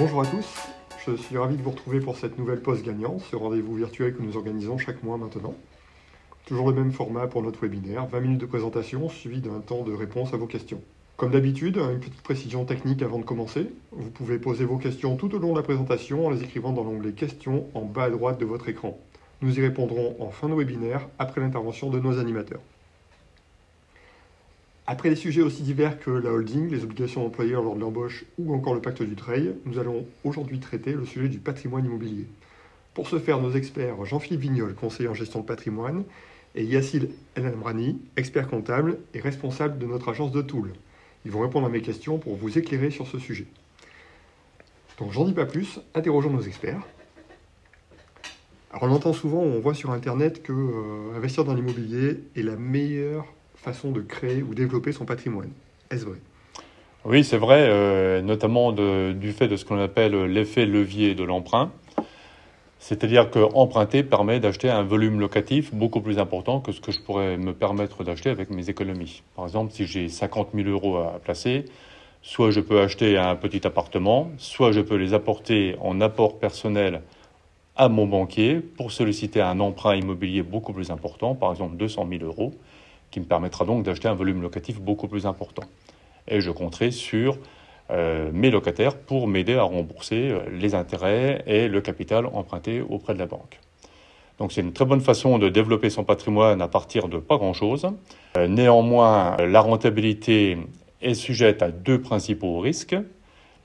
Bonjour à tous, je suis ravi de vous retrouver pour cette nouvelle pause gagnant, ce rendez-vous virtuel que nous organisons chaque mois maintenant. Toujours le même format pour notre webinaire, 20 minutes de présentation suivi d'un temps de réponse à vos questions. Comme d'habitude, une petite précision technique avant de commencer. Vous pouvez poser vos questions tout au long de la présentation en les écrivant dans l'onglet questions en bas à droite de votre écran. Nous y répondrons en fin de webinaire après l'intervention de nos animateurs. Après les sujets aussi divers que la holding, les obligations d'employeur lors de l'embauche ou encore le pacte du trade, nous allons aujourd'hui traiter le sujet du patrimoine immobilier. Pour ce faire, nos experts Jean-Philippe Vignol, conseiller en gestion de patrimoine, et Yacine El Amrani, expert comptable et responsable de notre agence de Toul. Ils vont répondre à mes questions pour vous éclairer sur ce sujet. Donc j'en dis pas plus, interrogeons nos experts. Alors on entend souvent, on voit sur internet que investir dans l'immobilier est la meilleure façon de créer ou développer son patrimoine. Est-ce vrai ? Oui, c'est vrai, notamment du fait de ce qu'on appelle l'effet levier de l'emprunt. C'est-à-dire qu'emprunter permet d'acheter un volume locatif beaucoup plus important que ce que je pourrais me permettre d'acheter avec mes économies. Par exemple, si j'ai 50 000 euros à placer, soit je peux acheter un petit appartement, soit je peux les apporter en apport personnel à mon banquier pour solliciter un emprunt immobilier beaucoup plus important, par exemple 200 000 euros, qui me permettra donc d'acheter un volume locatif beaucoup plus important. Et je compterai sur mes locataires pour m'aider à rembourser les intérêts et le capital emprunté auprès de la banque. Donc c'est une très bonne façon de développer son patrimoine à partir de pas grand-chose. Néanmoins, la rentabilité est sujette à deux principaux risques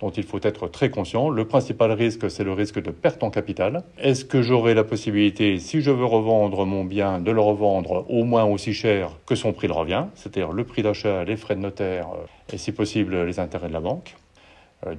dont il faut être très conscient. Le principal risque, c'est le risque de perte en capital. Est-ce que j'aurai la possibilité, si je veux revendre mon bien, de le revendre au moins aussi cher que son prix de revient, c'est-à-dire le prix d'achat, les frais de notaire et si possible les intérêts de la banque.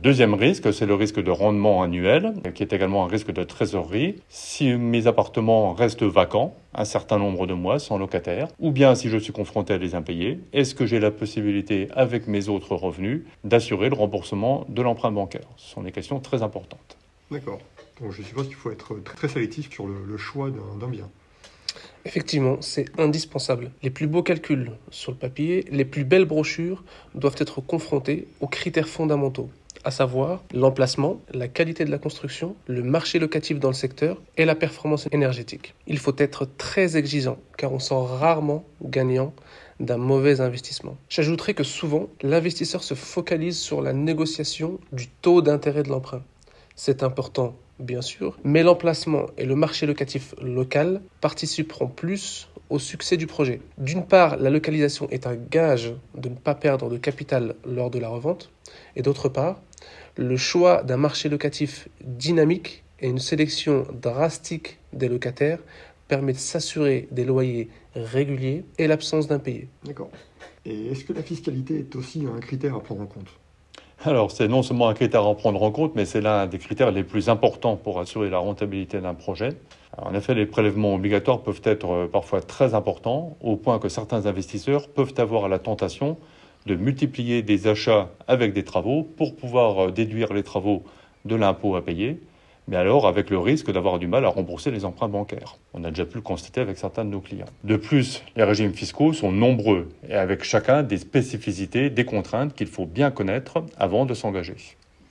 Deuxième risque, c'est le risque de rendement annuel, qui est également un risque de trésorerie. Si mes appartements restent vacants un certain nombre de mois sans locataire, ou bien si je suis confronté à des impayés, est-ce que j'ai la possibilité, avec mes autres revenus, d'assurer le remboursement de l'emprunt bancaire ? Ce sont des questions très importantes. D'accord. Donc je suppose qu'il faut être très sélectif sur le choix d'un bien. Effectivement, c'est indispensable. Les plus beaux calculs sur le papier, les plus belles brochures doivent être confrontées aux critères fondamentaux, à savoir l'emplacement, la qualité de la construction, le marché locatif dans le secteur et la performance énergétique. Il faut être très exigeant car on sort rarement gagnant d'un mauvais investissement. J'ajouterai que souvent, l'investisseur se focalise sur la négociation du taux d'intérêt de l'emprunt. C'est important, bien sûr, mais l'emplacement et le marché locatif local participeront plus au succès du projet. D'une part, la localisation est un gage de ne pas perdre de capital lors de la revente, et d'autre part, le choix d'un marché locatif dynamique et une sélection drastique des locataires permet de s'assurer des loyers réguliers et l'absence d'impayés. D'accord. Et est-ce que la fiscalité est aussi un critère à prendre en compte ? Alors, c'est non seulement un critère à prendre en compte, mais c'est l'un des critères les plus importants pour assurer la rentabilité d'un projet. En effet, les prélèvements obligatoires peuvent être parfois très importants, au point que certains investisseurs peuvent avoir la tentation de multiplier des achats avec des travaux pour pouvoir déduire les travaux de l'impôt à payer, mais alors avec le risque d'avoir du mal à rembourser les emprunts bancaires. On a déjà pu le constater avec certains de nos clients. De plus, les régimes fiscaux sont nombreux et avec chacun des spécificités, des contraintes qu'il faut bien connaître avant de s'engager.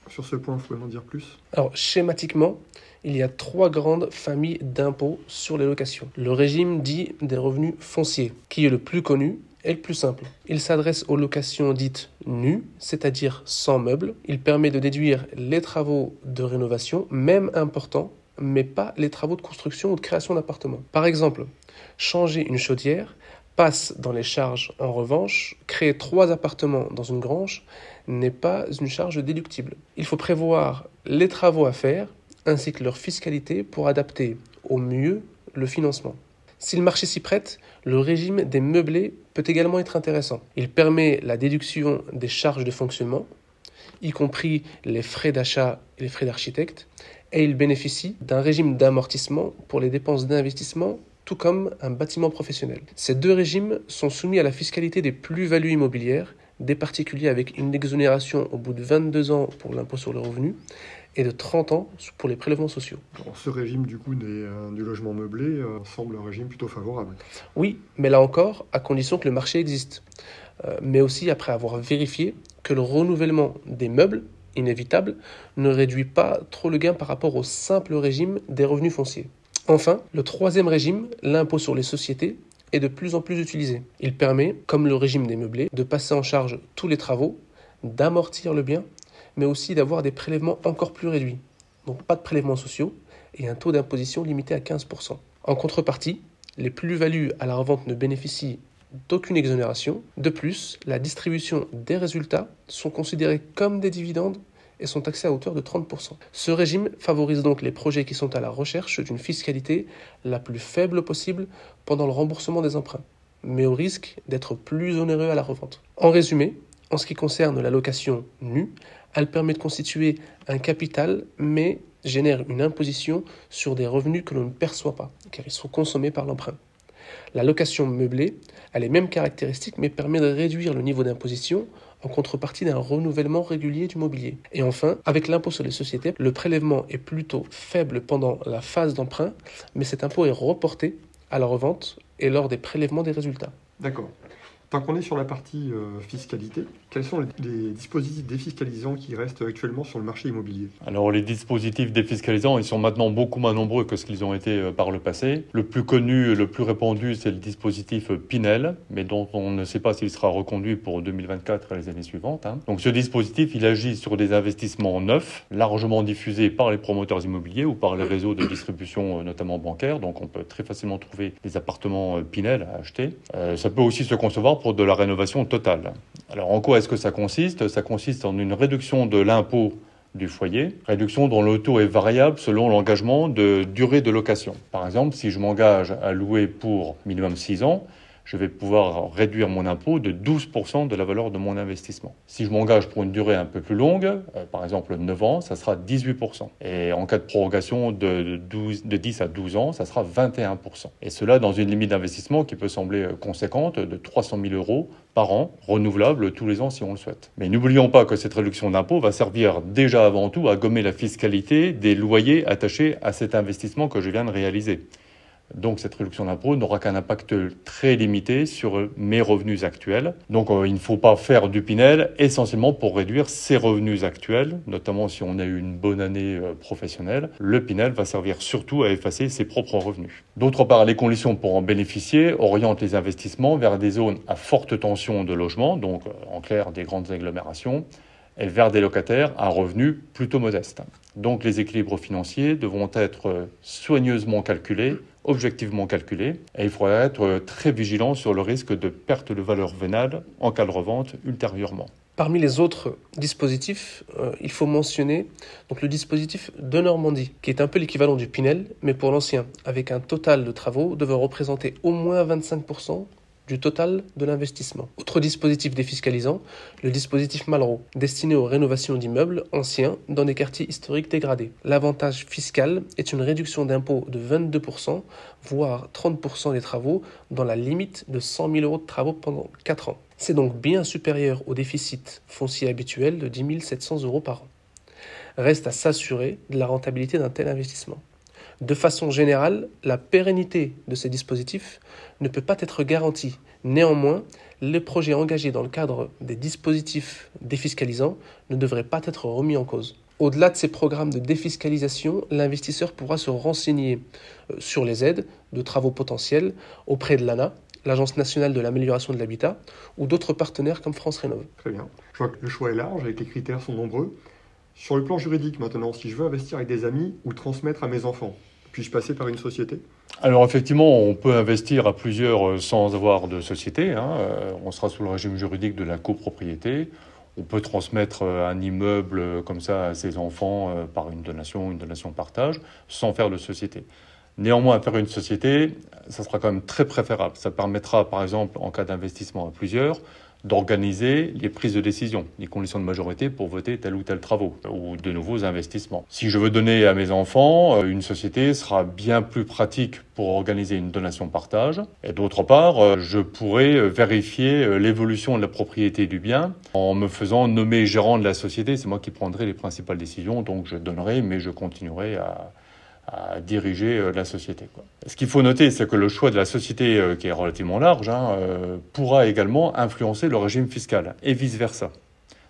Sur ce point, vous pouvez m'en dire plus ? Alors, schématiquement, il y a 3 grandes familles d'impôts sur les locations. Le régime dit des revenus fonciers, qui est le plus connu et le plus simple. Il s'adresse aux locations dites nues, c'est-à-dire sans meubles. Il permet de déduire les travaux de rénovation, même importants, mais pas les travaux de construction ou de création d'appartements. Par exemple, changer une chaudière passe dans les charges. En revanche, créer 3 appartements dans une grange n'est pas une charge déductible. Il faut prévoir les travaux à faire ainsi que leur fiscalité pour adapter au mieux le financement. Si le marché s'y prête, le régime des meublés peut également être intéressant. Il permet la déduction des charges de fonctionnement, y compris les frais d'achat et les frais d'architecte, et il bénéficie d'un régime d'amortissement pour les dépenses d'investissement, tout comme un bâtiment professionnel. Ces 2 régimes sont soumis à la fiscalité des plus-values immobilières, des particuliers avec une exonération au bout de 22 ans pour l'impôt sur le revenu et de 30 ans pour les prélèvements sociaux. Alors, ce régime du logement meublé semble un régime plutôt favorable. Oui, mais là encore, à condition que le marché existe. Mais aussi après avoir vérifié que le renouvellement des meubles inévitable, ne réduit pas trop le gain par rapport au simple régime des revenus fonciers. Enfin, le troisième régime, l'impôt sur les sociétés, est de plus en plus utilisé. Il permet, comme le régime des meublés, de passer en charge tous les travaux, d'amortir le bien, mais aussi d'avoir des prélèvements encore plus réduits. Donc pas de prélèvements sociaux et un taux d'imposition limité à 15%. En contrepartie, les plus-values à la revente ne bénéficient d'aucune exonération. De plus, la distribution des résultats sont considérés comme des dividendes et sont taxés à hauteur de 30%. Ce régime favorise donc les projets qui sont à la recherche d'une fiscalité la plus faible possible pendant le remboursement des emprunts, mais au risque d'être plus onéreux à la revente. En résumé, en ce qui concerne la location nue, elle permet de constituer un capital, mais génère une imposition sur des revenus que l'on ne perçoit pas, car ils sont consommés par l'emprunt. La location meublée a les mêmes caractéristiques, mais permet de réduire le niveau d'imposition en contrepartie d'un renouvellement régulier du mobilier. Et enfin, avec l'impôt sur les sociétés, le prélèvement est plutôt faible pendant la phase d'emprunt, mais cet impôt est reporté à la revente et lors des prélèvements des résultats. D'accord. Tant qu'on est sur la partie fiscalité, quels sont les dispositifs défiscalisants qui restent actuellement sur le marché immobilier? Alors les dispositifs défiscalisants, ils sont maintenant beaucoup moins nombreux que ce qu'ils ont été par le passé. Le plus connu, le plus répandu, c'est le dispositif Pinel, mais dont on ne sait pas s'il sera reconduit pour 2024 et les années suivantes. Donc ce dispositif, il agit sur des investissements neufs, largement diffusés par les promoteurs immobiliers ou par les réseaux de distribution, notamment bancaires. Donc on peut très facilement trouver des appartements Pinel à acheter. Ça peut aussi se concevoir pour de la rénovation totale. Alors en quoi est-ce que ça consiste? Ça consiste en une réduction de l'impôt du foyer, réduction dont le taux est variable selon l'engagement de durée de location. Par exemple, si je m'engage à louer pour minimum 6 ans, je vais pouvoir réduire mon impôt de 12% de la valeur de mon investissement. Si je m'engage pour une durée un peu plus longue, par exemple 9 ans, ça sera 18%. Et en cas de prorogation de 10 à 12 ans, ça sera 21%. Et cela dans une limite d'investissement qui peut sembler conséquente de 300 000 euros par an, renouvelable tous les ans si on le souhaite. Mais n'oublions pas que cette réduction d'impôt va servir déjà avant tout à gommer la fiscalité des loyers attachés à cet investissement que je viens de réaliser. Donc cette réduction d'impôt n'aura qu'un impact très limité sur mes revenus actuels. Donc il ne faut pas faire du Pinel essentiellement pour réduire ses revenus actuels, notamment si on a eu une bonne année professionnelle. Le Pinel va servir surtout à effacer ses propres revenus. D'autre part, les conditions pour en bénéficier orientent les investissements vers des zones à forte tension de logement, donc en clair des grandes agglomérations, et vers des locataires à revenus plutôt modestes. Donc les équilibres financiers devront être soigneusement calculés, objectivement calculés, et il faudra être très vigilant sur le risque de perte de valeur vénale en cas de revente ultérieurement. Parmi les autres dispositifs, il faut mentionner donc, le dispositif de Normandie, qui est un peu l'équivalent du Pinel, mais pour l'ancien, avec un total de travaux devant représenter au moins 25% du total de l'investissement. Autre dispositif défiscalisant, le dispositif Malraux, destiné aux rénovations d'immeubles anciens dans des quartiers historiques dégradés. L'avantage fiscal est une réduction d'impôt de 22%, voire 30% des travaux, dans la limite de 100 000 euros de travaux pendant 4 ans. C'est donc bien supérieur au déficit foncier habituel de 10 700 euros par an. Reste à s'assurer de la rentabilité d'un tel investissement. De façon générale, la pérennité de ces dispositifs ne peut pas être garantie. Néanmoins, les projets engagés dans le cadre des dispositifs défiscalisants ne devraient pas être remis en cause. Au-delà de ces programmes de défiscalisation, l'investisseur pourra se renseigner sur les aides de travaux potentiels auprès de l'ANA, l'Agence nationale de l'amélioration de l'habitat, ou d'autres partenaires comme France Rénov'. Très bien. Je vois que le choix est large et que les critères sont nombreux. Sur le plan juridique maintenant, si je veux investir avec des amis ou transmettre à mes enfants, puis-je passer par une société? Alors effectivement, on peut investir à plusieurs sans avoir de société. On sera sous le régime juridique de la copropriété. On peut transmettre un immeuble comme ça à ses enfants par une donation partage, sans faire de société. Néanmoins, faire une société, ça sera quand même très préférable. Ça permettra, par exemple, en cas d'investissement à plusieurs, d'organiser les prises de décision, les conditions de majorité pour voter tel ou tel travaux ou de nouveaux investissements. Si je veux donner à mes enfants, une société sera bien plus pratique pour organiser une donation-partage. Et d'autre part, je pourrais vérifier l'évolution de la propriété du bien en me faisant nommer gérant de la société. C'est moi qui prendrai les principales décisions, donc je donnerai, mais je continuerai à diriger la société. Ce qu'il faut noter, c'est que le choix de la société, qui est relativement large, pourra également influencer le régime fiscal et vice-versa.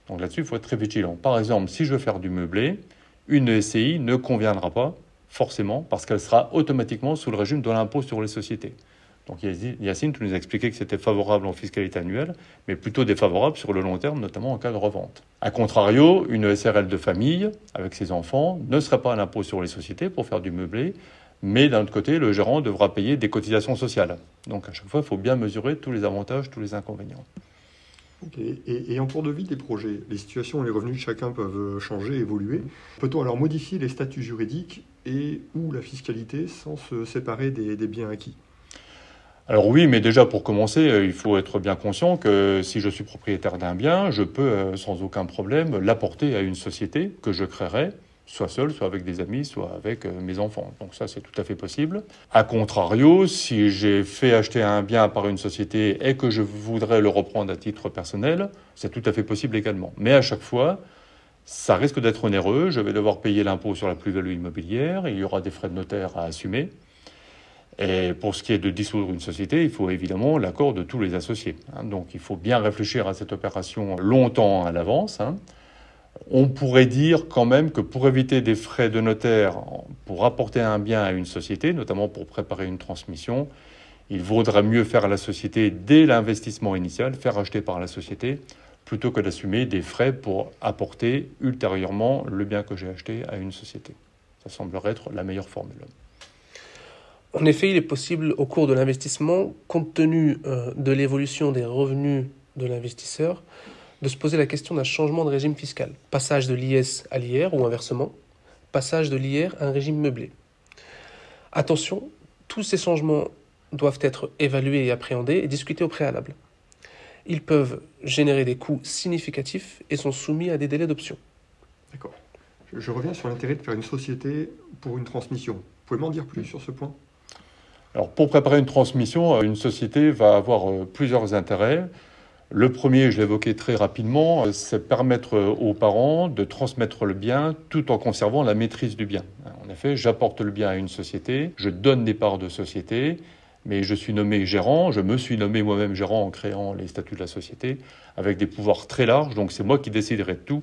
Donc là-dessus, il faut être très vigilant. Par exemple, si je veux faire du meublé, une SCI ne conviendra pas forcément parce qu'elle sera automatiquement sous le régime de l'impôt sur les sociétés. Donc Yacine, tu nous as expliqué que c'était favorable en fiscalité annuelle, mais plutôt défavorable sur le long terme, notamment en cas de revente. A contrario, une SRL de famille, avec ses enfants, ne serait pas à l'impôt sur les sociétés pour faire du meublé, mais d'un autre côté, le gérant devra payer des cotisations sociales. Donc à chaque fois, il faut bien mesurer tous les avantages, tous les inconvénients. Okay. Et en cours de vie des projets, les situations et les revenus de chacun peuvent changer, évoluer. Peut-on alors modifier les statuts juridiques et ou la fiscalité sans se séparer des biens acquis ? Alors oui, mais déjà pour commencer, il faut être bien conscient que si je suis propriétaire d'un bien, je peux sans aucun problème l'apporter à une société que je créerai, soit seul, soit avec des amis, soit avec mes enfants. Donc ça, c'est tout à fait possible. A contrario, si j'ai fait acheter un bien par une société et que je voudrais le reprendre à titre personnel, c'est tout à fait possible également. Mais à chaque fois, ça risque d'être onéreux. Je vais devoir payer l'impôt sur la plus-value immobilière. Il y aura des frais de notaire à assumer. Et pour ce qui est de dissoudre une société, il faut évidemment l'accord de tous les associés. Donc il faut bien réfléchir à cette opération longtemps à l'avance. On pourrait dire quand même que pour éviter des frais de notaire, pour apporter un bien à une société, notamment pour préparer une transmission, il vaudrait mieux faire à la société dès l'investissement initial, faire acheter par la société, plutôt que d'assumer des frais pour apporter ultérieurement le bien que j'ai acheté à une société. Ça semblerait être la meilleure formule. En effet, il est possible au cours de l'investissement, compte tenu de l'évolution des revenus de l'investisseur, de se poser la question d'un changement de régime fiscal. Passage de l'IS à l'IR ou inversement, passage de l'IR à un régime meublé. Attention, tous ces changements doivent être évalués et appréhendés et discutés au préalable. Ils peuvent générer des coûts significatifs et sont soumis à des délais d'option. D'accord. Je reviens sur l'intérêt de faire une société pour une transmission. Vous pouvez m'en dire plus sur ce point ? Alors, pour préparer une transmission, une société va avoir plusieurs intérêts. Le premier, je l'évoquais très rapidement, c'est permettre aux parents de transmettre le bien tout en conservant la maîtrise du bien. En effet, j'apporte le bien à une société, je donne des parts de société, mais je suis nommé gérant, je me suis nommé moi-même gérant en créant les statuts de la société, avec des pouvoirs très larges, donc c'est moi qui déciderai de tout.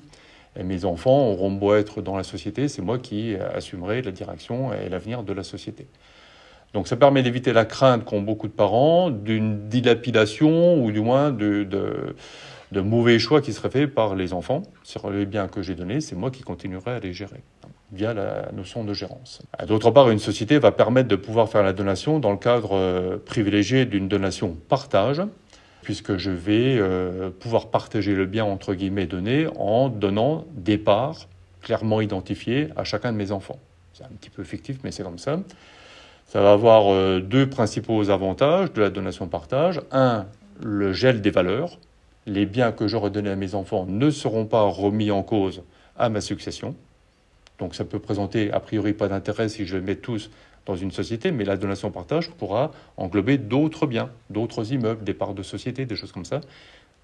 Et mes enfants auront beau être dans la société, c'est moi qui assumerai la direction et l'avenir de la société. Donc ça permet d'éviter la crainte qu'ont beaucoup de parents d'une dilapidation ou du moins de mauvais choix qui seraient faits par les enfants. Sur les biens que j'ai donnés, c'est moi qui continuerai à les gérer via la notion de gérance. D'autre part, une société va permettre de pouvoir faire la donation dans le cadre privilégié d'une donation partage, puisque je vais pouvoir partager le bien entre guillemets donné en donnant des parts clairement identifiées à chacun de mes enfants. C'est un petit peu fictif, mais c'est comme ça. Ça va avoir deux principaux avantages de la donation-partage. Un, le gel des valeurs. Les biens que j'aurai donnés à mes enfants ne seront pas remis en cause à ma succession. Donc ça peut présenter a priori pas d'intérêt si je les mets tous dans une société, mais la donation-partage pourra englober d'autres biens, d'autres immeubles, des parts de société, des choses comme ça.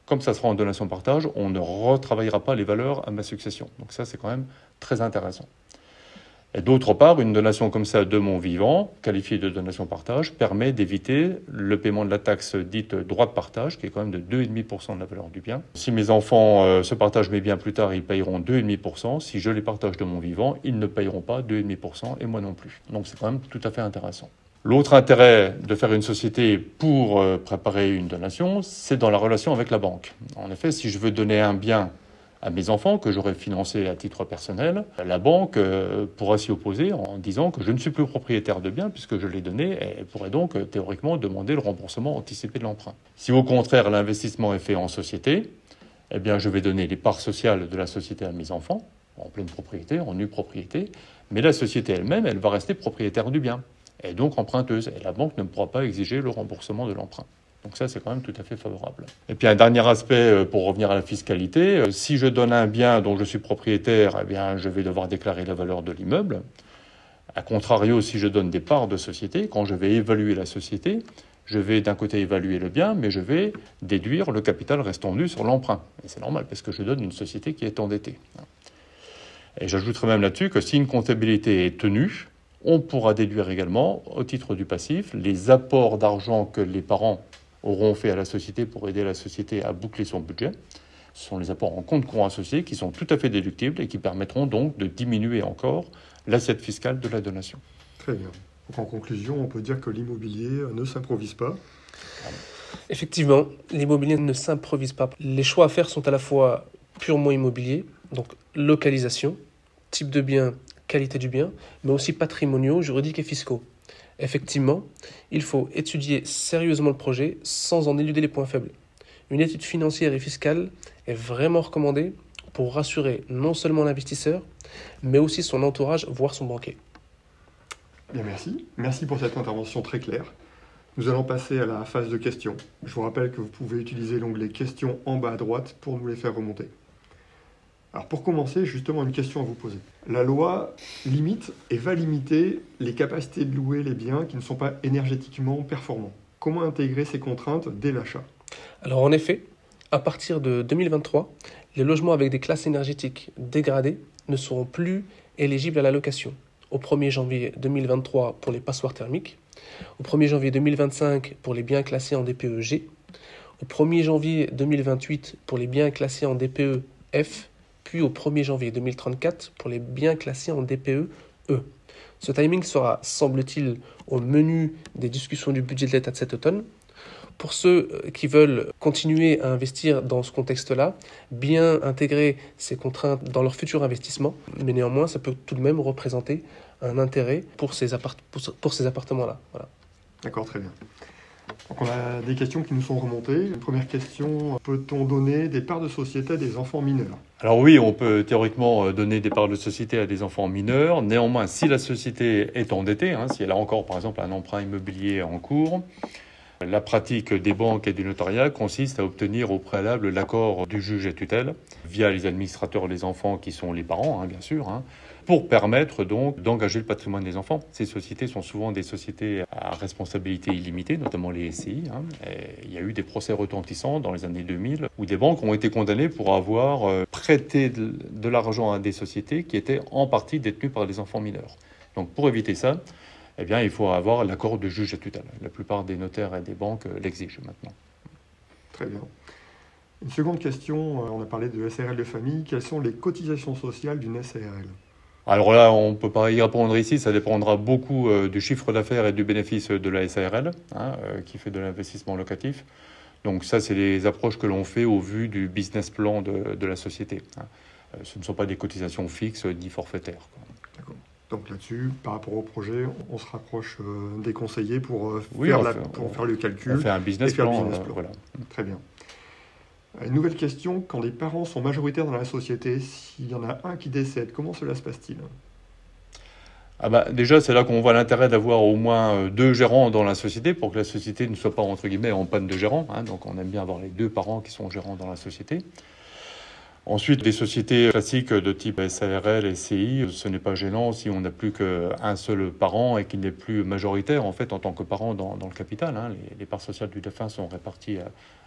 Comme ça sera en donation-partage, on ne retravaillera pas les valeurs à ma succession. Donc ça, c'est quand même très intéressant. Et d'autre part, une donation comme ça de mon vivant, qualifiée de donation-partage, permet d'éviter le paiement de la taxe dite droit de partage, qui est quand même de 2,5% de la valeur du bien. Si mes enfants se partagent mes biens plus tard, ils payeront 2,5%. Si je les partage de mon vivant, ils ne payeront pas 2,5% et moi non plus. Donc c'est quand même tout à fait intéressant. L'autre intérêt de faire une société pour préparer une donation, c'est dans la relation avec la banque. En effet, si je veux donner un bien à mes enfants que j'aurais financé à titre personnel, la banque pourra s'y opposer en disant que je ne suis plus propriétaire de bien puisque je l'ai donné et pourrait donc théoriquement demander le remboursement anticipé de l'emprunt. Si au contraire l'investissement est fait en société, eh bien je vais donner les parts sociales de la société à mes enfants, en pleine propriété, en nue propriété, mais la société elle-même, elle va rester propriétaire du bien et donc emprunteuse. Et la banque ne pourra pas exiger le remboursement de l'emprunt. Donc ça, c'est quand même tout à fait favorable. Et puis un dernier aspect, pour revenir à la fiscalité, si je donne un bien dont je suis propriétaire, eh bien, je vais devoir déclarer la valeur de l'immeuble. A contrario, si je donne des parts de société, quand je vais évaluer la société, je vais d'un côté évaluer le bien, mais je vais déduire le capital restant dû sur l'emprunt. Et c'est normal, parce que je donne une société qui est endettée. Et j'ajouterai même là-dessus que si une comptabilité est tenue, on pourra déduire également, au titre du passif, les apports d'argent que les parents auront fait à la société pour aider la société à boucler son budget. Ce sont les apports en compte courant associé qui sont tout à fait déductibles et qui permettront donc de diminuer encore l'assiette fiscale de la donation. Très bien. Donc en conclusion, on peut dire que l'immobilier ne s'improvise pas. Effectivement, l'immobilier ne s'improvise pas. Les choix à faire sont à la fois purement immobiliers, donc localisation, type de bien, qualité du bien, mais aussi patrimoniaux, juridiques et fiscaux. Effectivement, il faut étudier sérieusement le projet sans en éluder les points faibles. Une étude financière et fiscale est vraiment recommandée pour rassurer non seulement l'investisseur, mais aussi son entourage, voire son banquier. Bien, merci. Merci pour cette intervention très claire. Nous allons passer à la phase de questions. Je vous rappelle que vous pouvez utiliser l'onglet questions en bas à droite pour nous les faire remonter. Alors pour commencer, justement une question à vous poser. La loi limite et va limiter les capacités de louer les biens qui ne sont pas énergétiquement performants. Comment intégrer ces contraintes dès l'achat ? Alors en effet, à partir de 2023, les logements avec des classes énergétiques dégradées ne seront plus éligibles à la location. Au 1er janvier 2023 pour les passoires thermiques, au 1er janvier 2025 pour les biens classés en DPE G, au 1er janvier 2028 pour les biens classés en DPE F, puis au 1er janvier 2034 pour les biens classés en DPE E. Ce timing sera, semble-t-il, au menu des discussions du budget de l'État de cet automne. Pour ceux qui veulent continuer à investir dans ce contexte-là, bien intégrer ces contraintes dans leur futur investissement, mais néanmoins, ça peut tout de même représenter un intérêt pour ces appartements-là. Voilà. D'accord, très bien. Donc on a des questions qui nous sont remontées. Une première question, peut-on donner des parts de société à des enfants mineurs ? Alors oui, on peut théoriquement donner des parts de société à des enfants mineurs. Néanmoins, si la société est endettée, si elle a encore par exemple un emprunt immobilier en cours, la pratique des banques et du notariat consiste à obtenir au préalable l'accord du juge et tutelle, via les administrateurs des enfants qui sont les parents, bien sûr, pour permettre donc d'engager le patrimoine des enfants. Ces sociétés sont souvent des sociétés à responsabilité illimitée, notamment les SCI. Et il y a eu des procès retentissants dans les années 2000 où des banques ont été condamnées pour avoir prêté de l'argent à des sociétés qui étaient en partie détenues par des enfants mineurs. Donc pour éviter ça, il faut avoir l'accord du juge à tutelle. La plupart des notaires et des banques l'exigent maintenant. Très bien. Une seconde question, on a parlé de SARL de famille. Quelles sont les cotisations sociales d'une SARL ? Alors là, on ne peut pas y répondre ici. Ça dépendra beaucoup du chiffre d'affaires et du bénéfice de la SARL, qui fait de l'investissement locatif. Donc ça, c'est les approches que l'on fait au vu du business plan de la société. Ce ne sont pas des cotisations fixes ni forfaitaires. D'accord. Donc là-dessus, par rapport au projet, on se rapproche des conseillers pour faire le calcul. On fait un business plan. Voilà. Très bien. Une nouvelle question, quand les parents sont majoritaires dans la société, s'il y en a un qui décède, comment cela se passe-t-il ? Déjà, c'est là qu'on voit l'intérêt d'avoir au moins 2 gérants dans la société pour que la société ne soit pas, entre guillemets, en panne de gérants. Donc on aime bien avoir les 2 parents qui sont gérants dans la société. Ensuite, des sociétés classiques de type SARL, SCI, ce n'est pas gênant si on n'a plus qu'un seul parent et qu'il n'est plus majoritaire en tant que parent dans le capital. Les parts sociales du défunt sont réparties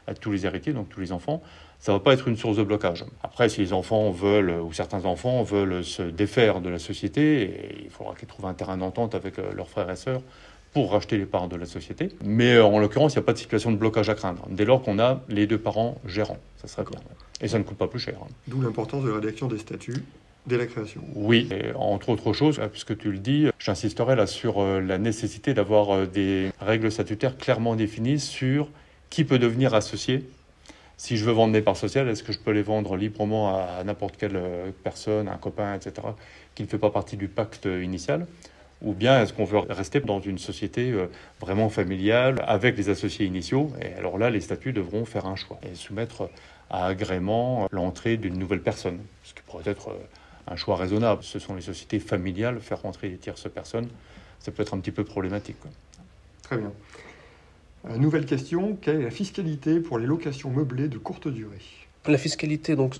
à tous les héritiers, donc tous les enfants. Ça ne va pas être une source de blocage. Après, si les enfants veulent, ou certains enfants veulent se défaire de la société, il faudra qu'ils trouvent un terrain d'entente avec leurs frères et sœurs pour racheter les parts de la société. Mais en l'occurrence, il n'y a pas de situation de blocage à craindre, dès lors qu'on a les 2 parents gérants. Ça serait bien. Et ça ne coûte pas plus cher. D'où l'importance de la rédaction des statuts dès la création. Oui, et entre autres choses, puisque tu le dis, j'insisterai là sur la nécessité d'avoir des règles statutaires clairement définies sur qui peut devenir associé. Si je veux vendre mes parts sociales, est-ce que je peux les vendre librement à n'importe quelle personne, un copain, etc., qui ne fait pas partie du pacte initial ? Ou bien est-ce qu'on veut rester dans une société vraiment familiale avec les associés initiaux ? Et alors là, les statuts devront faire un choix et soumettre à agrément l'entrée d'une nouvelle personne, ce qui pourrait être un choix raisonnable. Ce sont les sociétés familiales, faire rentrer des tierces personnes, ça peut être un petit peu problématique. Très bien. Nouvelle question, quelle est la fiscalité pour les locations meublées de courte durée ? La fiscalité, donc,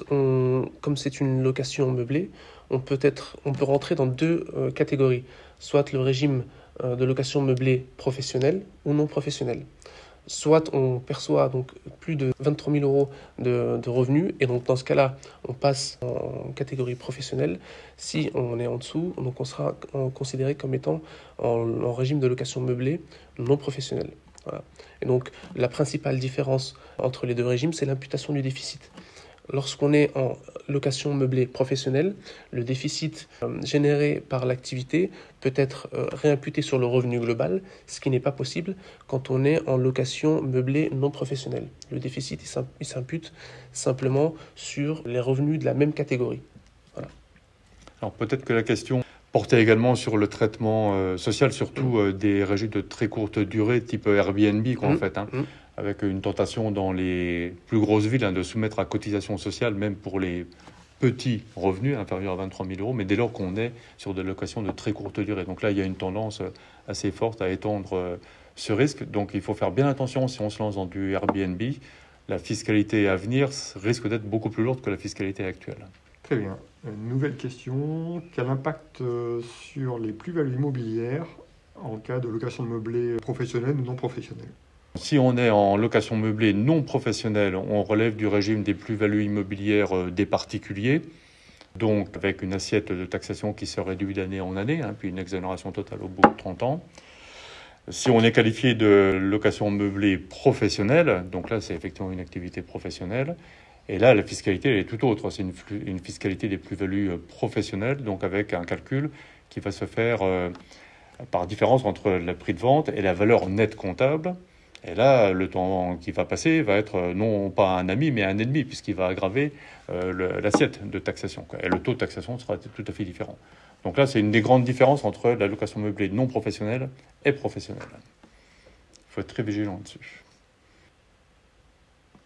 comme c'est une location meublée, on peut rentrer dans 2 catégories. Soit le régime de location meublée professionnelle ou non professionnelle. Soit on perçoit donc plus de 23 000 euros de revenus, et donc dans ce cas-là, on passe en catégorie professionnelle. Si on est en dessous, donc on sera considéré comme étant en régime de location meublée non professionnelle. Voilà. Et donc la principale différence entre les 2 régimes, c'est l'imputation du déficit. Lorsqu'on est en location meublée professionnelle, le déficit généré par l'activité peut être réimputé sur le revenu global, ce qui n'est pas possible quand on est en location meublée non professionnelle. Le déficit il s'impute simplement sur les revenus de la même catégorie. Voilà. Alors peut-être que la question portait également sur le traitement social, surtout des régimes de très courte durée, type Airbnb, quoi, en fait, avec une tentation dans les plus grosses villes de soumettre à cotisation sociale, même pour les petits revenus inférieurs à 23 000 euros, mais dès lors qu'on est sur des locations de très courte durée. Donc là, il y a une tendance assez forte à étendre ce risque. Donc il faut faire bien attention si on se lance dans du Airbnb. La fiscalité à venir risque d'être beaucoup plus lourde que la fiscalité actuelle. Très bien. Une nouvelle question. Quel impact sur les plus-values immobilières en cas de location de meublé professionnelle ou non professionnelle? Si on est en location meublée non professionnelle, on relève du régime des plus-values immobilières des particuliers, donc avec une assiette de taxation qui se réduit d'année en année, puis une exonération totale au bout de 30 ans. Si on est qualifié de location meublée professionnelle, donc là c'est effectivement une activité professionnelle, et là la fiscalité elle est tout autre, c'est une fiscalité des plus-values professionnelles, donc avec un calcul qui va se faire par différence entre le prix de vente et la valeur nette comptable. Et là, le temps qui va passer va être non pas un ami, mais un ennemi, puisqu'il va aggraver l'assiette de taxation. Et le taux de taxation sera tout à fait différent. Donc là, c'est une des grandes différences entre la location meublée non professionnelle et professionnelle. Il faut être très vigilant là-dessus.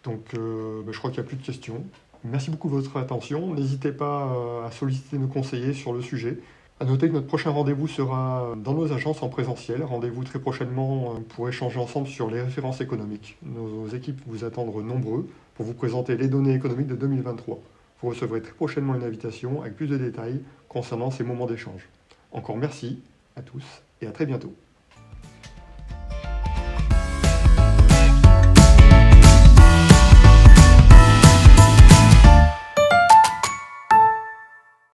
Donc, je crois qu'il n'y a plus de questions. Merci beaucoup de votre attention. N'hésitez pas à solliciter nos conseillers sur le sujet. À noter que notre prochain rendez-vous sera dans nos agences en présentiel. Rendez-vous très prochainement pour échanger ensemble sur les références économiques. Nos équipes vous attendent nombreux pour vous présenter les données économiques de 2023. Vous recevrez très prochainement une invitation avec plus de détails concernant ces moments d'échange. Encore merci à tous et à très bientôt.